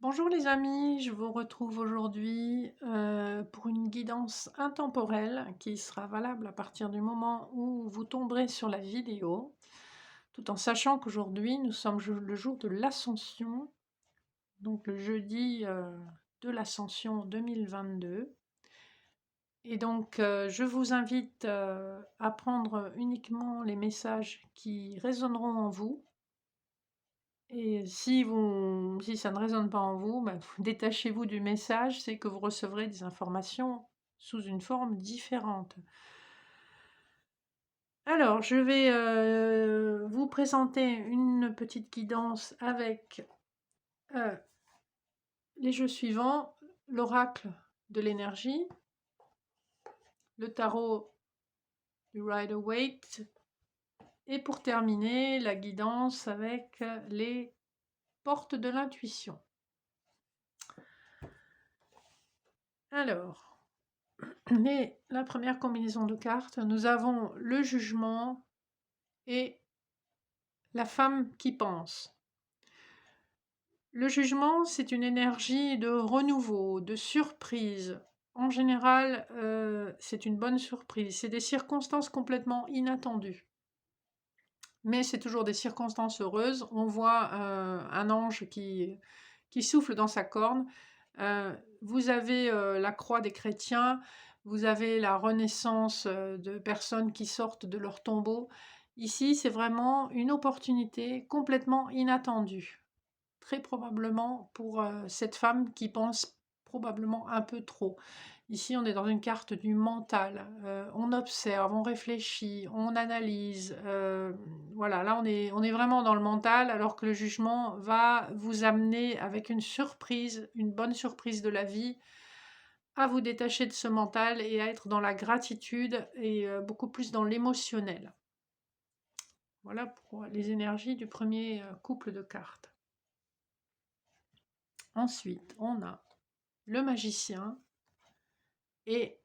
Bonjour les amis, je vous retrouve aujourd'hui pour une guidance intemporelle qui sera valable à partir du moment où vous tomberez sur la vidéo, tout en sachant qu'aujourd'hui nous sommes le jour de l'Ascension, donc le jeudi de l'Ascension 2022. Et donc je vous invite à prendre uniquement les messages qui résonneront en vous. Et si ça ne résonne pas en vous, bah, détachez-vous du message, c'est que vous recevrez des informations sous une forme différente. Alors, je vais vous présenter une petite guidance avec euh, les jeux suivants: l'oracle de l'énergie, le tarot du Rider-Waite, et pour terminer, la guidance avec les portes de l'intuition. Alors, la première combinaison de cartes, nous avons le jugement et la femme qui pense. Le jugement, c'est une énergie de renouveau, de surprise. En général, c'est une bonne surprise. C'est des circonstances complètement inattendues. Mais c'est toujours des circonstances heureuses. On voit un ange qui souffle dans sa corne. Vous avez la croix des chrétiens, vous avez la renaissance de personnes qui sortent de leur tombeau. Ici, c'est vraiment une opportunité complètement inattendue. Très probablement pour cette femme qui pense probablement un peu trop. Ici, on est dans une carte du mental. On observe, on réfléchit, on analyse. Voilà, là, on est vraiment dans le mental, alors que le jugement va vous amener avec une surprise, une bonne surprise de la vie, à vous détacher de ce mental et à être dans la gratitude et beaucoup plus dans l'émotionnel. Voilà pour les énergies du premier couple de cartes. Ensuite, on a le magicien et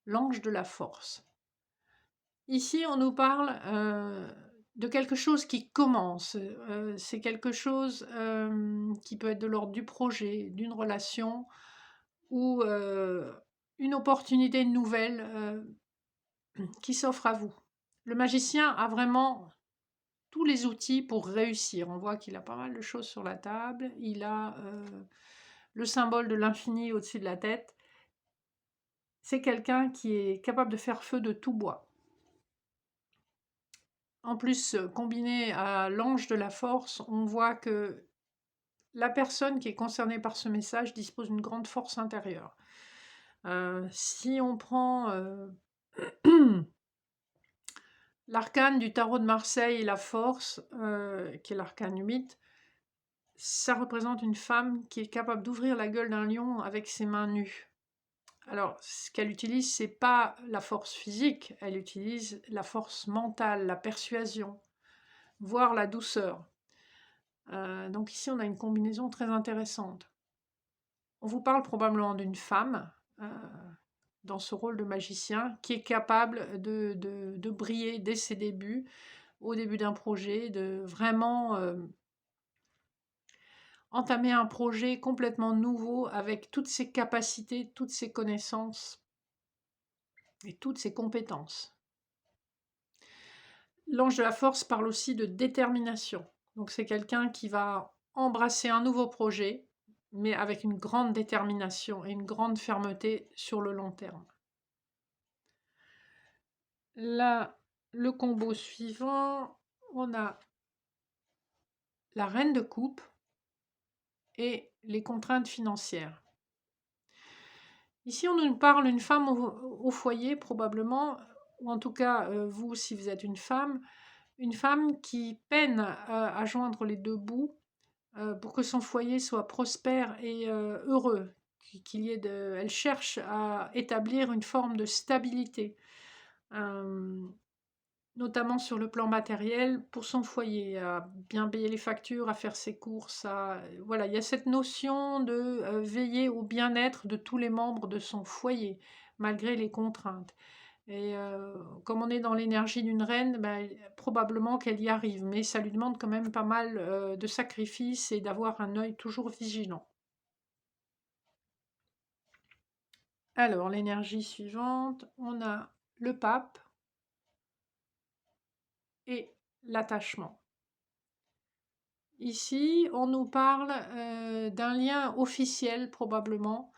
l'ange de la force. Ici, on nous parle de quelque chose qui commence. C'est quelque chose qui peut être de l'ordre du projet, d'une relation ou une opportunité nouvelle qui s'offre à vous. Le magicien a vraiment tous les outils pour réussir. On voit qu'il a pas mal de choses sur la table. Il a le symbole de l'infini au-dessus de la tête. C'est quelqu'un qui est capable de faire feu de tout bois. En plus, combiné à l'ange de la force, on voit que la personne qui est concernée par ce message dispose d'une grande force intérieure. Si on prend l'arcane du tarot de Marseille, la force, qui est l'arcane 8, ça représente une femme qui est capable d'ouvrir la gueule d'un lion avec ses mains nues. Alors, ce qu'elle utilise, c'est pas la force physique, elle utilise la force mentale, la persuasion, voire la douceur. Donc ici, on a une combinaison très intéressante. On vous parle probablement d'une femme dans ce rôle de magicien qui est capable de briller dès ses débuts, au début d'un projet, de vraiment entamer un projet complètement nouveau avec toutes ses capacités, toutes ses connaissances et toutes ses compétences. L'ange de la force parle aussi de détermination. Donc c'est quelqu'un qui va embrasser un nouveau projet, mais avec une grande détermination et une grande fermeté sur le long terme. Là, le combo suivant, on a la reine de coupe et les contraintes financières. Ici, on nous parle d'une femme au foyer, probablement, ou en tout cas, vous, si vous êtes une femme qui peine à joindre les deux bouts pour que son foyer soit prospère et heureux. Elle cherche à établir une forme de stabilité, notamment sur le plan matériel, pour son foyer, à bien payer les factures, à faire ses courses. Voilà, il y a cette notion de veiller au bien-être de tous les membres de son foyer, malgré les contraintes. Et comme on est dans l'énergie d'une reine, ben, probablement qu'elle y arrive, mais ça lui demande quand même pas mal de sacrifices et d'avoir un œil toujours vigilant. Alors, l'énergie suivante, on a le pape et l'attachement. Ici, on nous parle d'un lien officiel probablement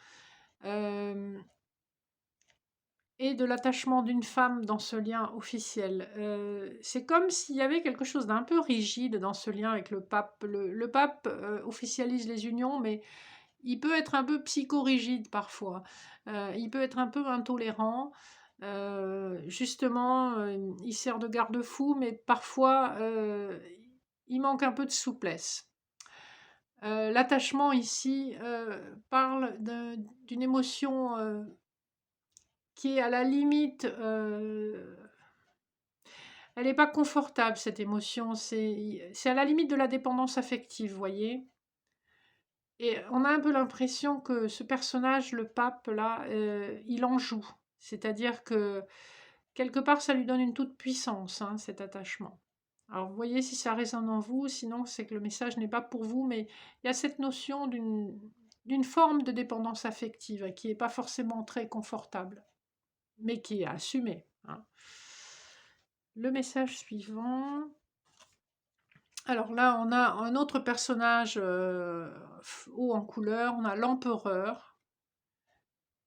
et de l'attachement d'une femme dans ce lien officiel. C'est comme s'il y avait quelque chose d'un peu rigide dans ce lien avec le pape. Le pape officialise les unions, mais il peut être un peu psychorigide parfois. Il peut être un peu intolérant. Justement, il sert de garde-fou, mais parfois, il manque un peu de souplesse. L'attachement ici parle d'une émotion qui est à la limite, elle n'est pas confortable cette émotion, c'est à la limite de la dépendance affective, vous voyez. Et on a un peu l'impression que ce personnage, le pape, là, il en joue. C'est-à-dire que quelque part, ça lui donne une toute puissance, hein, cet attachement. Alors, vous voyez si ça résonne en vous, sinon c'est que le message n'est pas pour vous, mais il y a cette notion d'une forme de dépendance affective qui n'est pas forcément très confortable, mais qui est assumée, hein. Le message suivant. Alors là, on a un autre personnage haut en couleur, on a l'empereur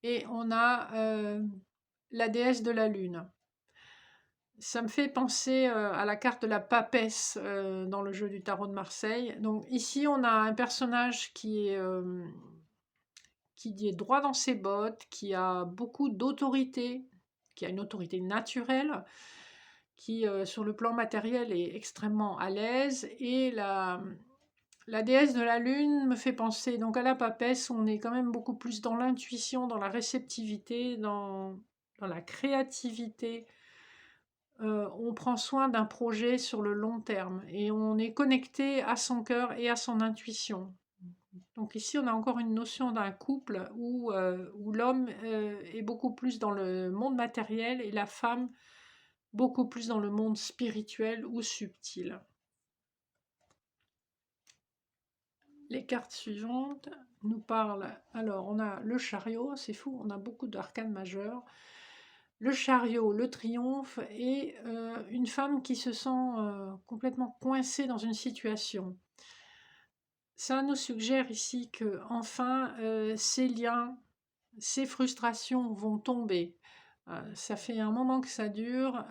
et on a la déesse de la lune. Ça me fait penser à la carte de la papesse dans le jeu du tarot de Marseille. Donc ici, on a un personnage qui est droit dans ses bottes, qui a beaucoup d'autorité, qui a une autorité naturelle, qui sur le plan matériel est extrêmement à l'aise. Et la déesse de la lune me fait penser donc à la papesse, on est quand même beaucoup plus dans l'intuition, dans la réceptivité, dans la créativité. On prend soin d'un projet sur le long terme et on est connecté à son cœur et à son intuition. Donc ici, on a encore une notion d'un couple où l'homme est beaucoup plus dans le monde matériel et la femme beaucoup plus dans le monde spirituel ou subtil. Les cartes suivantes nous parlent. Alors, on a le chariot, c'est fou, on a beaucoup d'arcanes majeurs. Le chariot, le triomphe et une femme qui se sent complètement coincée dans une situation. Ça nous suggère ici que enfin ces liens, ces frustrations vont tomber. Ça fait un moment que ça dure.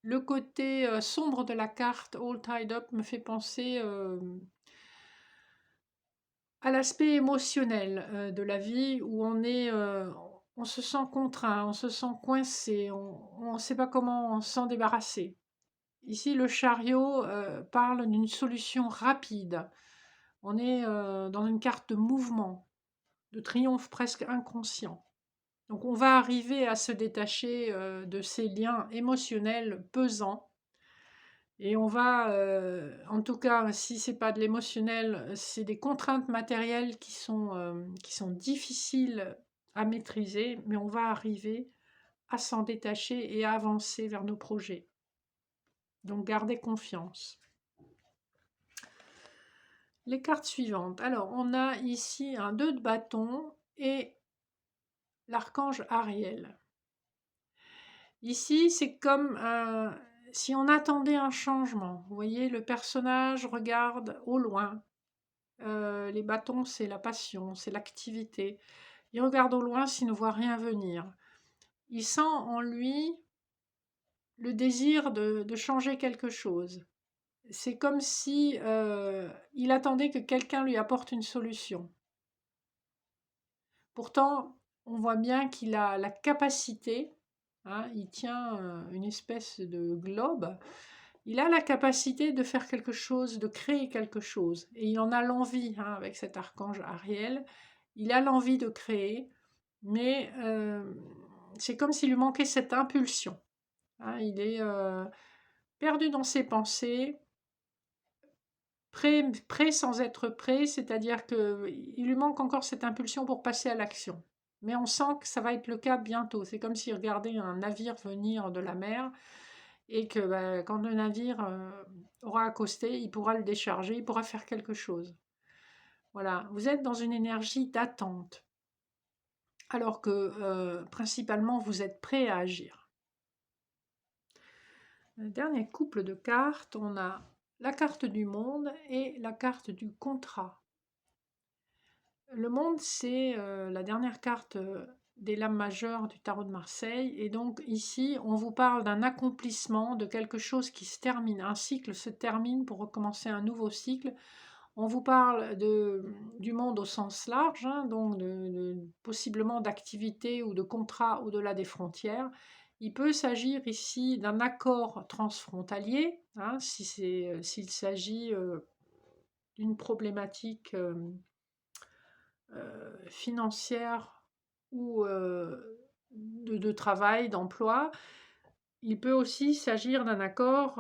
Le côté sombre de la carte All Tied Up me fait penser à l'aspect émotionnel de la vie où on se sent contraint, on se sent coincé, on ne sait pas comment s'en débarrasser. Ici, le chariot parle d'une solution rapide. On est dans une carte de mouvement, de triomphe presque inconscient. Donc on va arriver à se détacher de ces liens émotionnels pesants. Et on va, en tout cas, si c'est pas de l'émotionnel, c'est des contraintes matérielles qui sont difficiles à maîtriser, mais on va arriver à s'en détacher et à avancer vers nos projets. Donc gardez confiance. Les cartes suivantes. Alors, on a ici un 2 de bâton et l'archange Ariel. Ici, c'est comme si on attendait un changement. Vous voyez, le personnage regarde au loin. Les bâtons, c'est la passion, c'est l'activité. Il regarde au loin s'il ne voit rien venir. Il sent en lui le désir de changer quelque chose. C'est comme si il attendait que quelqu'un lui apporte une solution. Pourtant, on voit bien qu'il a la capacité, hein, il tient une espèce de globe, il a la capacité de faire quelque chose, de créer quelque chose. Et il en a l'envie, hein, avec cet archange Ariel, il a l'envie de créer, mais c'est comme s'il lui manquait cette impulsion, hein. Il est perdu dans ses pensées, prêt sans être prêt, c'est-à-dire qu'il lui manque encore cette impulsion pour passer à l'action. Mais on sent que ça va être le cas bientôt. C'est comme s'il regardait un navire venir de la mer et que quand le navire aura accosté, il pourra le décharger, il pourra faire quelque chose. Voilà, vous êtes dans une énergie d'attente. alors que principalement vous êtes prêt à agir. Le dernier couple de cartes, on a la carte du monde et la carte du contrat. Le monde, c'est la dernière carte des lames majeures du tarot de Marseille. Et donc ici, on vous parle d'un accomplissement, de quelque chose qui se termine. Un cycle se termine pour recommencer un nouveau cycle. On vous parle du monde au sens large, hein, donc possiblement d'activités ou de contrats au-delà des frontières. Il peut s'agir ici d'un accord transfrontalier, hein, s'il s'agit d'une problématique financière ou de travail, d'emploi. Il peut aussi s'agir d'un accord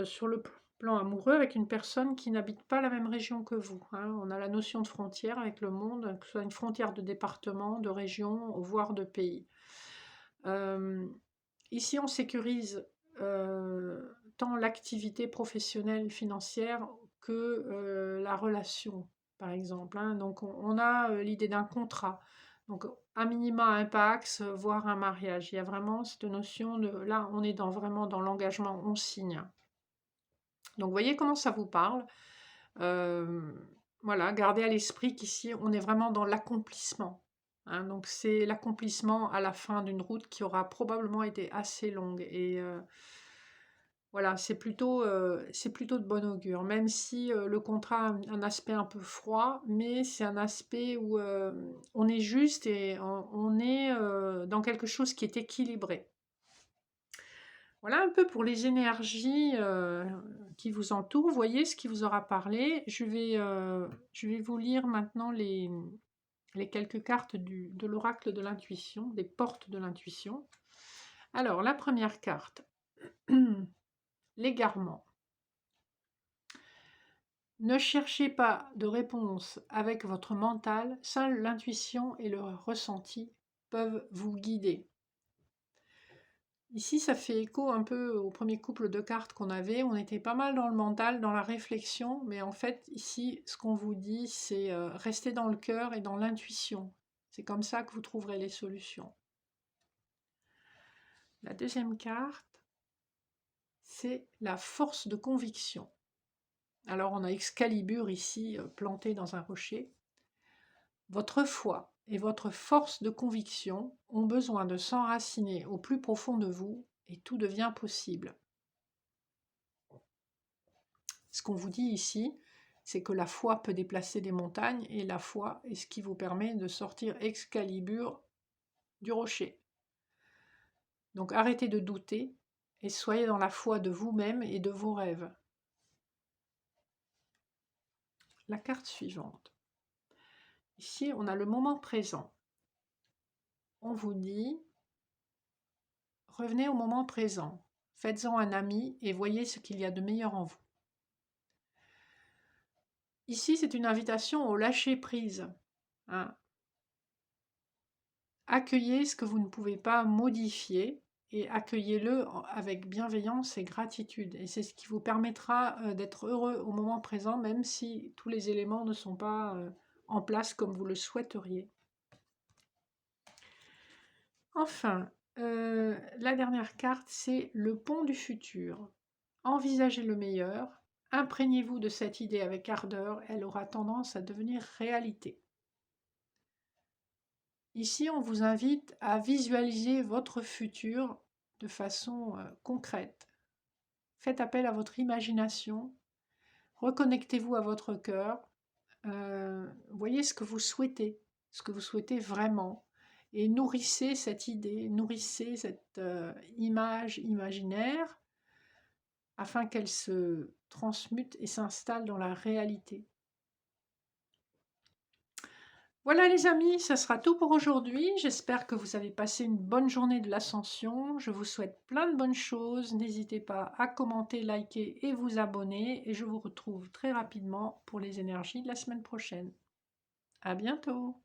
sur le plan amoureux avec une personne qui n'habite pas la même région que vous, hein. On a la notion de frontière avec le monde, que ce soit une frontière de département, de région, voire de pays. Ici, on sécurise tant l'activité professionnelle financière que la relation, par exemple, hein. Donc, on a l'idée d'un contrat. Donc, à minima un Pacs, voire un mariage. Il y a vraiment cette notion de... Là, on est vraiment dans l'engagement, on signe. Donc, vous voyez comment ça vous parle. Voilà, gardez à l'esprit qu'ici, on est vraiment dans l'accomplissement, hein. Donc, c'est l'accomplissement à la fin d'une route qui aura probablement été assez longue. Et voilà, c'est plutôt de bon augure, même si le contrat a un aspect un peu froid, mais c'est un aspect où on est juste et on est dans quelque chose qui est équilibré. Voilà un peu pour les énergies qui vous entourent. Vous voyez ce qui vous aura parlé. Je vais vous lire maintenant les quelques cartes de l'oracle de l'intuition, des portes de l'intuition. Alors, la première carte, l'égarement. Ne cherchez pas de réponse avec votre mental, seule l'intuition et le ressenti peuvent vous guider. Ici, ça fait écho un peu au premier couple de cartes qu'on avait. On était pas mal dans le mental, dans la réflexion, mais en fait, ici, ce qu'on vous dit, c'est rester dans le cœur et dans l'intuition. C'est comme ça que vous trouverez les solutions. La deuxième carte, c'est la force de conviction. Alors, on a Excalibur ici, planté dans un rocher. Votre foi et votre force de conviction ont besoin de s'enraciner au plus profond de vous et tout devient possible. Ce qu'on vous dit ici, c'est que la foi peut déplacer des montagnes et la foi est ce qui vous permet de sortir Excalibur du rocher. Donc arrêtez de douter et soyez dans la foi de vous-même et de vos rêves. La carte suivante. Ici, on a le moment présent. On vous dit, revenez au moment présent, faites-en un ami et voyez ce qu'il y a de meilleur en vous. Ici, c'est une invitation au lâcher-prise, hein. Accueillez ce que vous ne pouvez pas modifier et accueillez-le avec bienveillance et gratitude. Et c'est ce qui vous permettra d'être heureux au moment présent, même si tous les éléments ne sont pas en place comme vous le souhaiteriez. Enfin, la dernière carte, c'est le pont du futur. Envisagez le meilleur, imprégnez-vous de cette idée avec ardeur, elle aura tendance à devenir réalité. Ici, on vous invite à visualiser votre futur de façon concrète. Faites appel à votre imagination, reconnectez-vous à votre cœur, voyez ce que vous souhaitez vraiment, et nourrissez cette idée, nourrissez cette image imaginaire afin qu'elle se transmute et s'installe dans la réalité. Voilà les amis, ça sera tout pour aujourd'hui. J'espère que vous avez passé une bonne journée de l'ascension. Je vous souhaite plein de bonnes choses. N'hésitez pas à commenter, liker et vous abonner. Et je vous retrouve très rapidement pour les énergies de la semaine prochaine. À bientôt!